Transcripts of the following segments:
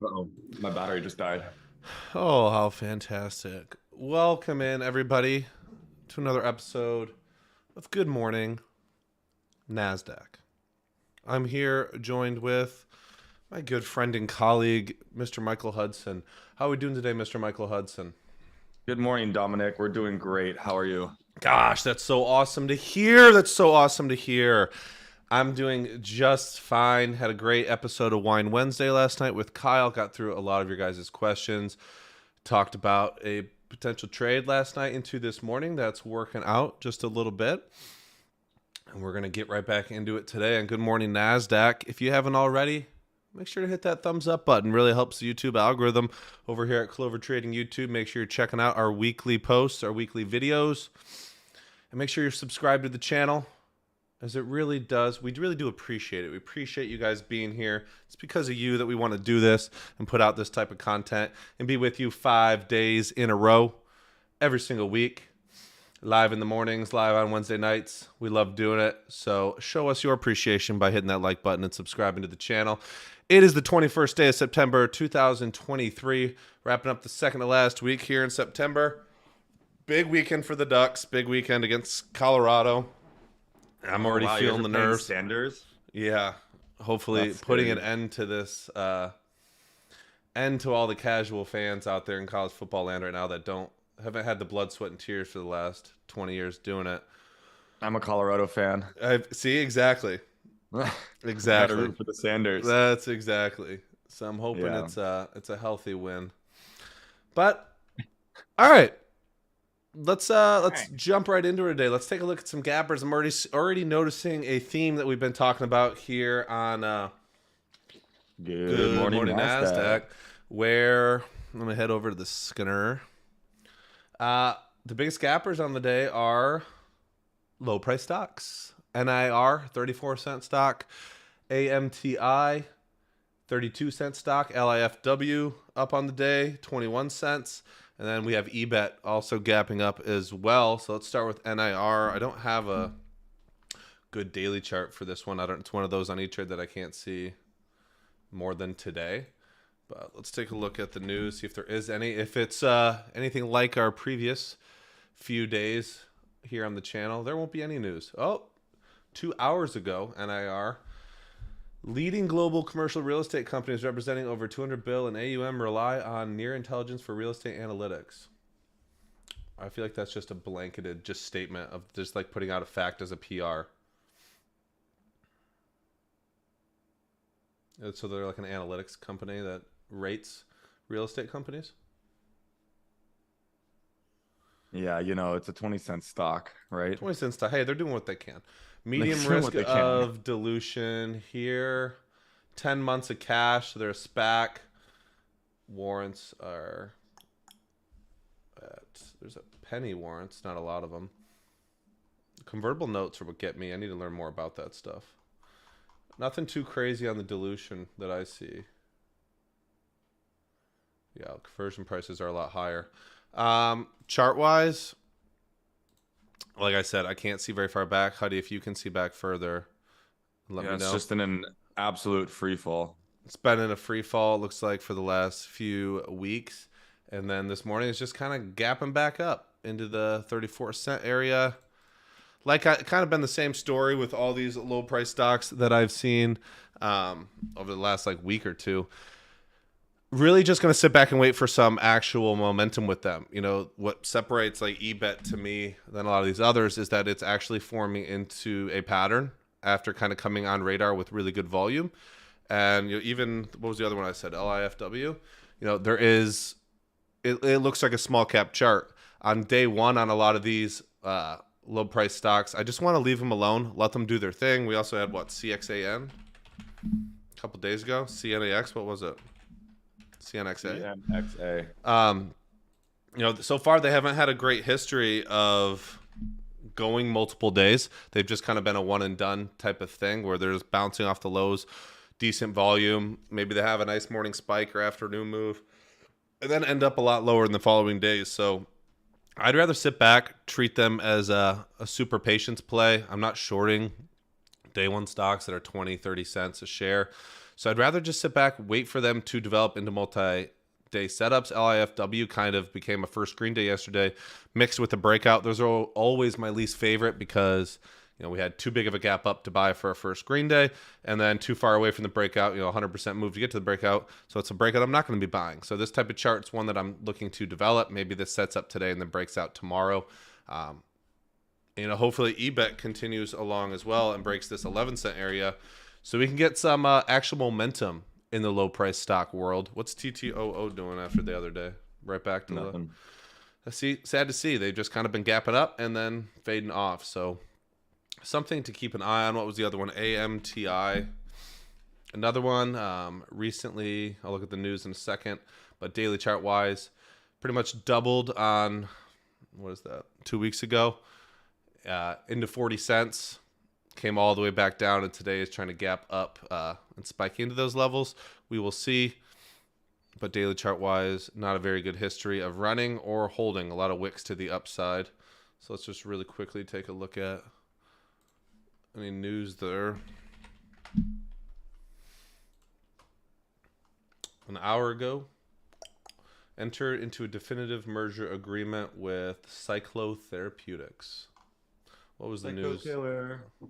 Uh-oh, my battery just died. Oh, how fantastic. Welcome in, everybody, to another episode of Good Morning NASDAQ. I'm here joined with my good friend and colleague, Mr. Michael Hudson. How are we doing today, Mr. Michael Hudson? Good morning, Dominic. We're doing great. How are you? Gosh, that's so awesome to hear. That's so awesome to hear. I'm doing just fine. Had a great episode of Wine Wednesday last night with Kyle. Got through a lot of your guys' questions. Talked about a potential trade last night into this morning that's working out just a little bit. And we're going to get right back into it today on Good Morning NASDAQ. If you haven't already, make sure to hit that thumbs up button. Really helps the YouTube algorithm over here at Clover Trading YouTube. Make sure you're checking out our weekly posts, our weekly videos. And make sure you're subscribed to the channel, as it really does. We really do appreciate it. We appreciate you guys being here. It's because of you that we want to do this and put out this type of content and be with you 5 days in a row, every single week. Live in the mornings, live on Wednesday nights. We love doing it. So show us your appreciation by hitting that like button and subscribing to the channel. It is the 21st day of September 2023, wrapping up the second to last week here in September. Big weekend for the Ducks. Big weekend against Colorado. I'm Oh already wow, you guys feeling are the playing nerves. Sanders. Yeah, hopefully That's putting an scary. end to this, end to all the casual fans out there in college football land right now that haven't had the blood, sweat, and tears for the last 20 years doing it. I'm a Colorado fan. I see exactly, I got to exactly. root for the Sanders. That's exactly. So I'm hoping Yeah. it's a healthy win. But all right, let's Right. jump right into it today. Let's take a look at some gappers. I'm already noticing a theme that we've been talking about here on Good Good morning, Morning NASDAQ. NASDAQ, where I'm going to head over to the Skinner. The biggest gappers on the day are low price stocks. NIR, 34-cent stock. AMTI, 32-cent stock. LIFW up on the day, 21 cents. And then we have EBET also gapping up as well. So let's start with NIR. I don't have a good daily chart for this one. It's one of those on E-Trade that I can't see more than today. But let's take a look at the news, see if there is any. If it's anything like our previous few days here on the channel, there won't be any news. Oh, 2 hours ago, NIR. Leading global commercial real estate companies representing over 200 billion in AUM rely on near intelligence for real estate analytics. I feel like that's just a blanketed just statement of just like putting out a fact as a PR. So they're like an analytics company that rates real estate companies. Yeah, it's a 20-cent stock, right? 20 cents to, hey, they're doing what they can. They're Medium doing risk what they can. of dilution here. 10 months of cash. So they're a SPAC. Warrants are there's a penny warrants, not a lot of them. Convertible notes are what get me. I need to learn more about that stuff. Nothing too crazy on the dilution that I see. Yeah, conversion prices are a lot higher. Chart wise, like I said, I can't see very far back. Huddy, if you can see back further, let Yeah, me it's know. just in an absolute free fall. It's been in a free fall, it looks like, for the last few weeks. And then this morning it's just kind of gapping back up into the 34-cent area. Like, I kind of been the same story with all these low price stocks that I've seen over the last like week or two. Really just going to sit back and wait for some actual momentum with them. You know, what separates like EBET to me than a lot of these others is that it's actually forming into a pattern after kind of coming on radar with really good volume. And even, what was the other one I said? LIFW. There is, it looks like a small cap chart. On day one on a lot of these low price stocks, I just want to leave them alone, let them do their thing. We also had, what, CXAN a couple days ago? CNAX, what was it? CNXA. CMXA. So far they haven't had a great history of going multiple days. They've just kind of been a one and done type of thing where they're just bouncing off the lows, decent volume. Maybe they have a nice morning spike or afternoon move, and then end up a lot lower in the following days. So I'd rather sit back, treat them as a super patience play. I'm not shorting day one stocks that are 20, 30 cents a share. So I'd rather just sit back, wait for them to develop into multi-day setups. LIFW kind of became a first green day yesterday, mixed with the breakout. Those are always my least favorite because we had too big of a gap up to buy for a first green day, and then too far away from the breakout. 100% move to get to the breakout. So it's a breakout I'm not going to be buying. So this type of chart is one that I'm looking to develop. Maybe this sets up today and then breaks out tomorrow. Hopefully EBET continues along as well and breaks this 11-cent area, so we can get some actual momentum in the low price stock world. What's TTOO doing after the other day? Right back to Nothing. sad to see. They've just kind of been gapping up and then fading off. So something to keep an eye on. What was the other one? AMTI. Another one recently. I'll look at the news in a second, but daily chart wise, pretty much doubled on, what is that, 2 weeks ago, into 40 cents. Came all the way back down, and today is trying to gap up and spike into those levels. We will see. But daily chart wise, not a very good history of running or holding. A lot of wicks to the upside. So let's just really quickly take a look at any news there. An hour ago, entered into a definitive merger agreement with Cyclotherapeutics. What was the news? Taylor. What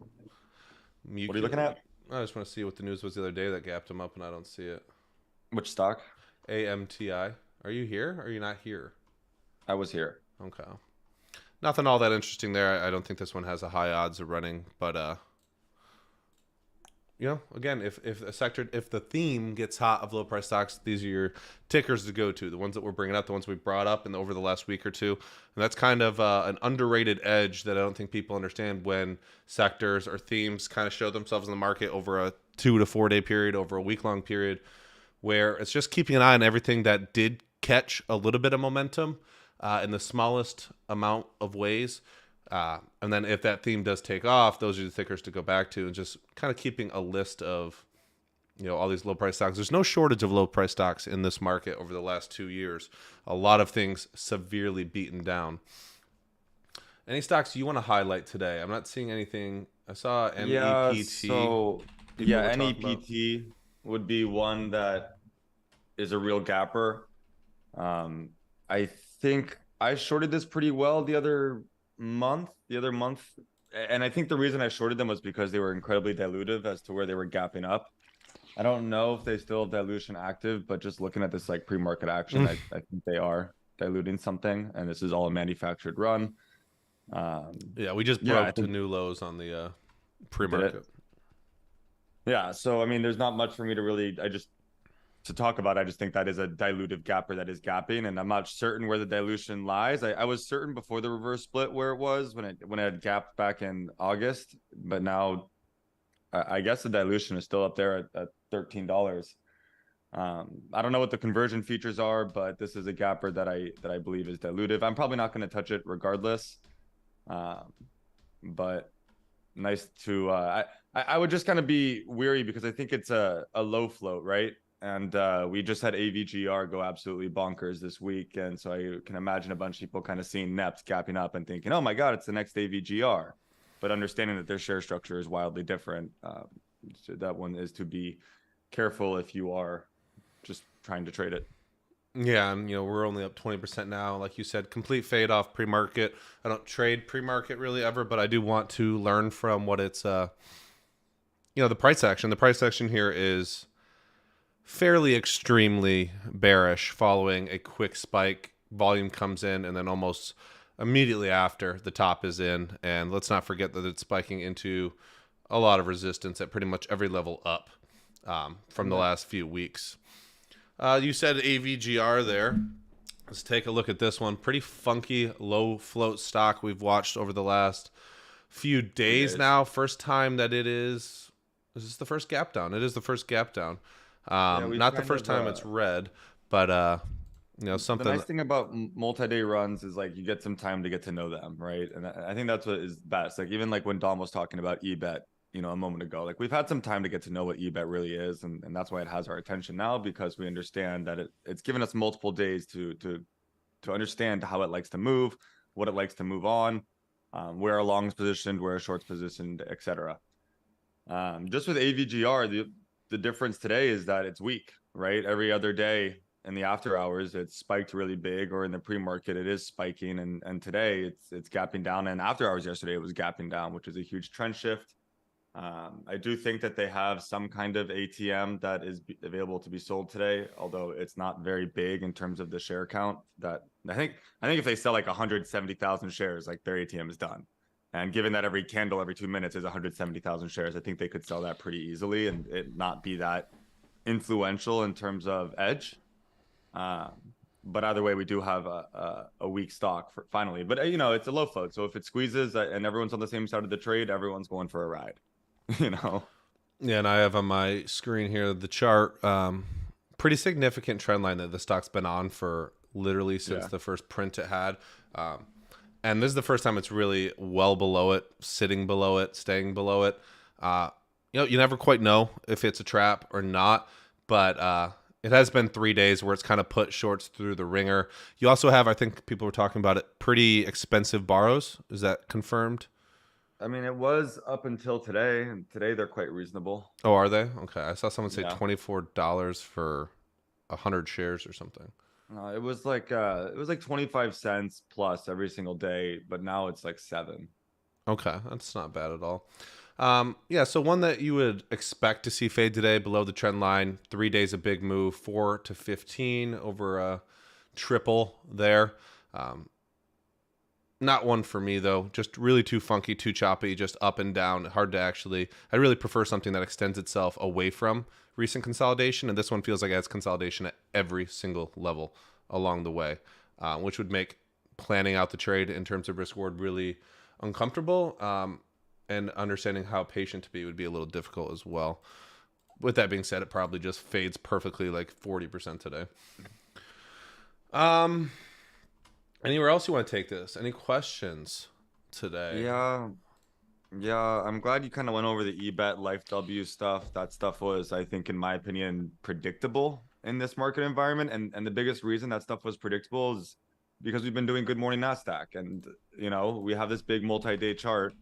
are you looking at? I just want to see what the news was the other day that gapped them up, and I don't see it. Which stock? AMTI. Are you here? Or are you not here? I was here. Okay. Nothing all that interesting there. I don't think this one has a high odds of running, but again, if the theme gets hot of low price stocks, these are your tickers to go to, the ones that we're bringing up, the ones we brought up over the last week or two. And that's kind of an underrated edge that I don't think people understand when sectors or themes kind of show themselves in the market over a 2 to 4 day period, over a week-long period, where it's just keeping an eye on everything that did catch a little bit of momentum in the smallest amount of ways. And then if that theme does take off, those are the tickers to go back to, and just kind of keeping a list of, all these low price stocks. There's no shortage of low price stocks in this market over the last 2 years. A lot of things severely beaten down. Any stocks you want to highlight today? I'm not seeing anything. I saw NEPT. NEPT would be one that is a real gapper. I think I shorted this pretty well the other month, and I think the reason I shorted them was because they were incredibly dilutive as to where they were gapping up. I don't know if they still have dilution active, but just looking at this like pre-market action, I think they are diluting something, and this is all a manufactured run. We just broke to new lows on the pre-market. Yeah, so I mean, there's not much for me to really to talk about. I just think that is a dilutive gapper that is gapping, and I'm not certain where the dilution lies. I was certain before the reverse split where it was when it had gapped back in August, but now I guess the dilution is still up there at $13. I don't know what the conversion features are, but this is a gapper that I believe is dilutive. I'm probably not going to touch it regardless, but nice to I would just kind of be weary because I think it's a low float, right? And we just had AVGR go absolutely bonkers this week. And so I can imagine a bunch of people kind of seeing NEPs gapping up and thinking, oh my God, it's the next AVGR. But understanding that their share structure is wildly different. So that one is to be careful if you are just trying to trade it. Yeah, and we're only up 20% now. Like you said, complete fade off pre-market. I don't trade pre-market really ever, but I do want to learn from what it's the price action. The price action here is fairly extremely bearish following a quick spike. Volume comes in, and then almost immediately after, the top is in. And let's not forget that it's spiking into a lot of resistance at pretty much every level up from the last few weeks. You said AVGR there. Let's take a look at this one. Pretty funky low float stock we've watched over the last few days now. First time that it is. Is this the first gap down? It is the first gap down. Not the first time it's red, but something. The nice thing about multi-day runs is like you get some time to get to know them, right? And I think that's what is best. Like even like when Dom was talking about EBET, a moment ago, like we've had some time to get to know what EBET really is, and that's why it has our attention now, because we understand that it's given us multiple days to understand how it likes to move, what it likes to move on, where a long's positioned, where a short's positioned, etc. Just with AVGR, the difference today is that it's weak, right? Every other day in the after hours, it's spiked really big, or in the pre-market, it is spiking. And today it's gapping down. And after hours yesterday, it was gapping down, which is a huge trend shift. I do think that they have some kind of ATM that is available to be sold today, although it's not very big in terms of the share count. That I think if they sell like 170,000 shares, like their ATM is done. And given that every candle every 2 minutes is 170,000 shares, I think they could sell that pretty easily and it not be that influential in terms of edge. But either way, we do have a weak stock for finally. But it's a low float, so if it squeezes and everyone's on the same side of the trade, everyone's going for a ride. you know. Yeah, and I have on my screen here the chart. Pretty significant trend line that the stock's been on for literally since the first print it had. And this is the first time it's really well below it, sitting below it, staying below it. You never quite know if it's a trap or not, but it has been 3 days where it's kind of put shorts through the ringer. You also have, I think people were talking about it, pretty expensive borrows. Is that confirmed? I mean, it was up until today, and today they're quite reasonable. Oh, are they? Okay. I saw someone say Yeah. $24 for 100 shares or something. It was like 25 cents plus every single day, but now it's like 7. Okay, that's not bad at all. Yeah, so one that you would expect to see fade today below the trend line. 3 days a big move, 4 to 15 over a triple there. Not one for me though. Just really too funky, too choppy, just up and down. Hard to actually. I really prefer something that extends itself away from recent consolidation, and this one feels like it has consolidation at every single level along the way, which would make planning out the trade in terms of risk reward really uncomfortable. And understanding how patient to be would be a little difficult as well. With that being said, it probably just fades perfectly, like 40% today. Anywhere else you want to take this? Any questions today? Yeah, I'm glad you kind of went over the EBET Life W stuff. That stuff was, I think, in my opinion, predictable in this market environment. And the biggest reason that stuff was predictable is because we've been doing Good Morning NASDAQ. And, we have this big multi-day chart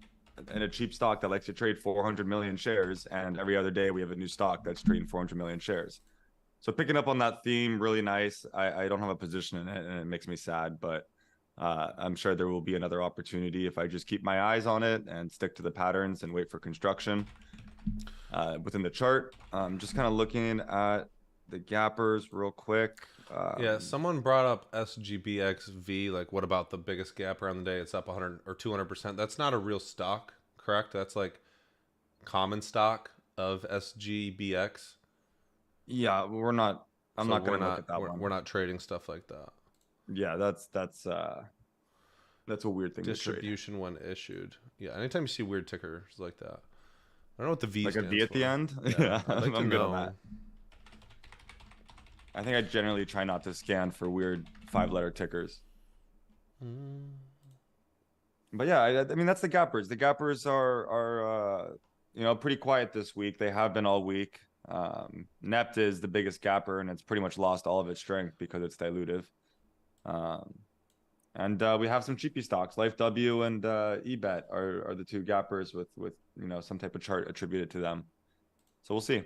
and a cheap stock that likes to trade 400 million shares. And every other day we have a new stock that's trading 400 million shares. So picking up on that theme, really nice. I don't have a position in it, and it makes me sad, but I'm sure there will be another opportunity if I just keep my eyes on it and stick to the patterns and wait for construction within the chart. Just kind of looking at the gappers real quick. Yeah, someone brought up SGBXV. Like, what about the biggest gapper on the day? It's up 100 or 200%. That's not a real stock, correct? That's like common stock of SGBX. Yeah, we're not. I'm not going to look at that one. We're not trading stuff like that. Yeah, that's a weird thing. Distribution when issued. Yeah, anytime you see weird tickers like that, I don't know what the V like stands a V at for. the end. Yeah, I'd like I'm to good know. on that. I think I generally try not to scan for weird 5-letter tickers. But yeah, I mean that's the gappers. The gappers are pretty quiet this week. They have been all week. NEPT is the biggest gapper, and it's pretty much lost all of its strength because it's dilutive. And we have some cheapy stocks. Life W and EBET are the two gappers with some type of chart attributed to them. So we'll see.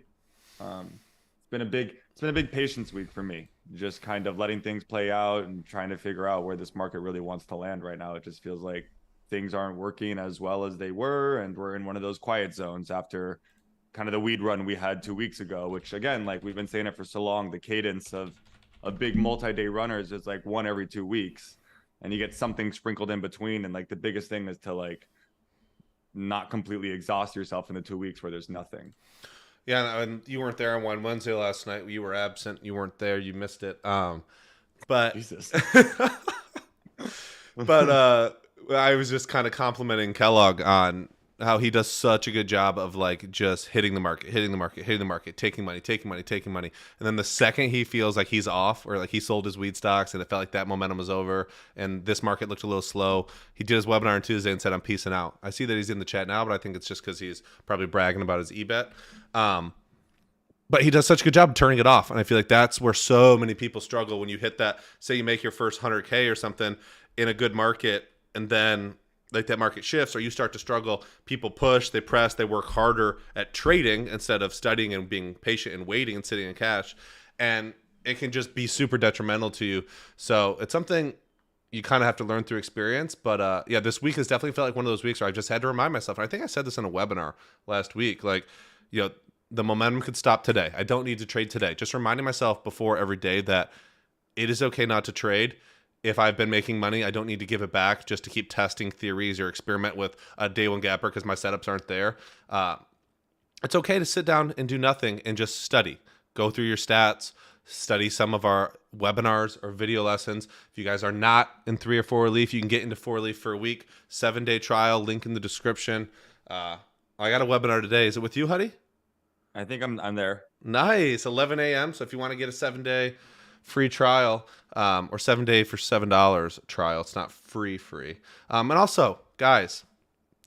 It's been a big patience week for me. Just kind of letting things play out and trying to figure out where this market really wants to land right now. It just feels like things aren't working as well as they were, and we're in one of those quiet zones after kind of the weed run we had 2 weeks ago, which again, like we've been saying it for so long, the cadence of a big multi-day runners is like one every 2 weeks, and you get something sprinkled in between. And like the biggest thing is to like not completely exhaust yourself in the 2 weeks where there's nothing. Yeah, and you weren't there on Wine Wednesday last night. You were absent. You weren't there. You missed it. But Jesus. but I was just kind of complimenting Kellogg on how he does such a good job of like just hitting the market, taking money. And then the second he feels like he's off, or like he sold his weed stocks and it felt like that momentum was over and this market looked a little slow, he did his webinar on Tuesday and said, I'm peacing out. I see that he's in the chat now, but I think it's just because he's probably bragging about his EBET. But he does such a good job of turning it off. And I feel like that's where so many people struggle when you hit that, say you make your first 100K or something in a good market, and then like that market shifts or you start to struggle, people push, they press, they work harder at trading instead of studying and being patient and waiting and sitting in cash. And it can just be super detrimental to you. So it's something you kind of have to learn through experience. But yeah, this week has definitely felt like one of those weeks where I just had to remind myself. And I think I said this in a webinar last week, like, the momentum could stop today. I don't need to trade today. Just reminding myself before every day that it is okay not to trade. If I've been making money, I don't need to give it back just to keep testing theories or experiment with a day one gapper because my setups aren't there. It's okay to sit down and do nothing and just study. Go through your stats, study some of our webinars or video lessons. If you guys are not in 3 or 4 relief, you can get into 4 relief for a week. 7-day trial, link in the description. I got a webinar today. Is it with you, Huddy? I think I'm there. Nice. 11 a.m. So if you want to get a 7-day free trial, or 7-day for $7 trial, it's not free. And also, guys,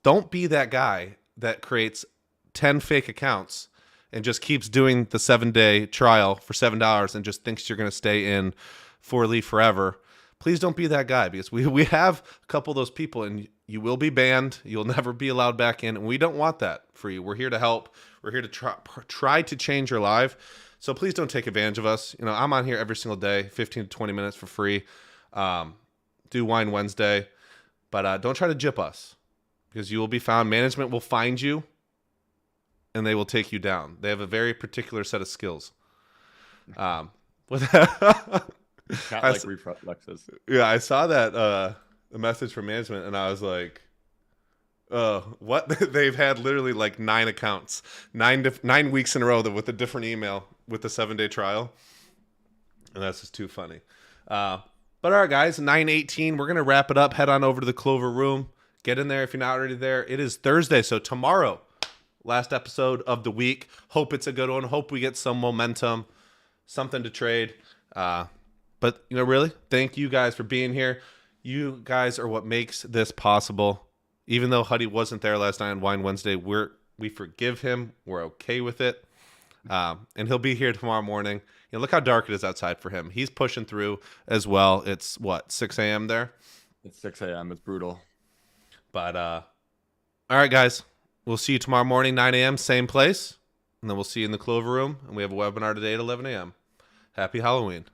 don't be that guy that creates 10 fake accounts and just keeps doing the 7-day trial for $7 and just thinks you're going to stay in 4 relief forever. Please don't be that guy, because we have a couple of those people, and you will be banned. You'll never be allowed back in, and we don't want that for you. We're here to help. We're here to try to change your life. So please don't take advantage of us. I'm on here every single day, 15 to 20 minutes for free. Do Wine Wednesday, but don't try to gyp us, because you will be found. Management will find you, and they will take you down. They have a very particular set of skills. With that, Not like reflexes. yeah, I saw that a message from management, and I was like, what? They've had literally like 9 accounts, 9 weeks in a row with a different email with the 7-day trial, and that's just too funny. But all right, guys, 9:18. We're gonna wrap it up. Head on over to the Clover room. Get in there if you're not already there. It is Thursday, so tomorrow, last episode of the week. Hope it's a good one. Hope we get some momentum, something to trade. But really, thank you guys for being here. You guys are what makes this possible. Even though Huddy wasn't there last night on Wine Wednesday, we forgive him. We're okay with it. And he'll be here tomorrow morning. Look how dark it is outside for him. He's pushing through as well. It's 6 a.m. there? It's 6 a.m. It's brutal. But all right, guys. We'll see you tomorrow morning, 9 a.m., same place. And then we'll see you in the Clover room. And we have a webinar today at 11 a.m. Happy Halloween.